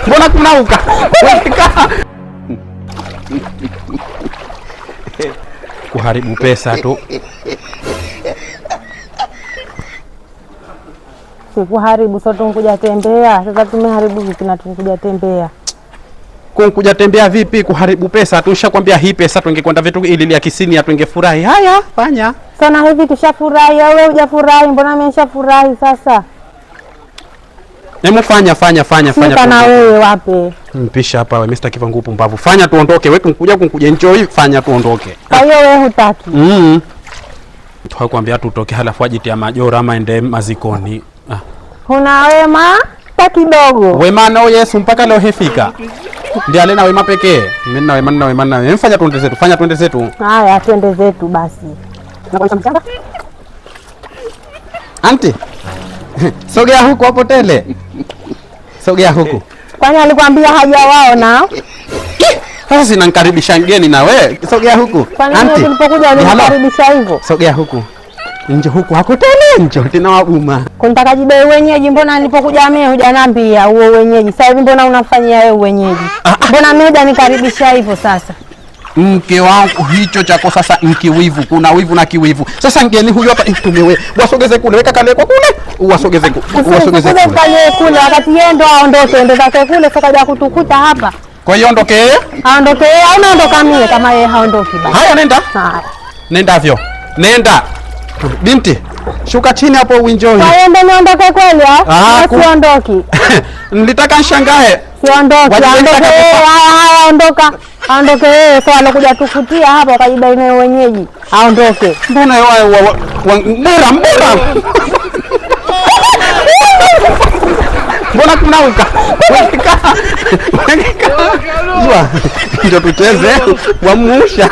Mbona kunauka? Kuharibu pesa tu. Sikuharibu, sote tunkuja tembea. Sasa tumeharibu vipi na tunkuja tembea? Kuja tembea vipi? Kuharibu pesa. Tushakwambia hii pesa tungekwenda vitu ili ya kisini ya tungefurahi. Haya, fanya. Sana hivi tushafurahi, wewe hujafurahi, mbona mimi nishafurahi sasa? Hebu fanya. Na wewe wapi? Mpisha hapa wewe Mr. Kiva ngupu mbavu. Fanya tuondoke. Wewe kunkuja enjoy, fanya tuondoke. Kwa hiyo wewe hutaki. Tukakwambia tutoke halafu ajitia majora ama ende mazikoni. Huna wema hata kidogo. Wema nao Yesu mpaka leo hefika. Ndiye alena wema pekee. Mimi na wema. Mfanya tuende zetu. Haya, twende zetu basi. Nakuacha mchanga? Anti. Sogea huku hapo tele. Sogea huku. Kwani alikwambia hajawaona? Sasa sinankaribisha mgeni na we. Sogea huku. Anti. Tulipokuja ulinikaribisha hivyo. Sogea huku. Nje huku hakutele nje tena waguma. Kunitaka jidai wenyeji, mbona nilipokuja mimi hujaniambia huo wenyeji? Sasa hivi mbona unafanyia wewe wenyeji? Mbona mimi hujanikaribisha hivyo sasa? Mke wangu hicho chako sasa mkiwivu, kuna wivu na kiwivu. Sasa ngeni huyu hapa tumewe. Wasogeze kule, weka kale kwa kule. Wasogeze kule. Wasogeze kule wakati yeye ndo aondoke, ndo zake kule sasa kaja kutukuta hapa. Kwa hiyo ondoke yeye? Aondoke yeye au naondoka mimi kama yeye haondoki basi. Haya nenda. Haya. Nendavyo. Nenda. Binti, shuka chini hapo uenjoy. Kwa hiyo ndo niondoke kweli au? Siondoki. Nilitaka nishangae. Siondoki. Ondoka. Aondoke yeye, sio alokuja tukutia hapa kajidai naye wenyeji. Aondoke. Mbona mbona mbona kunauka? Ndio tucheze wamusha.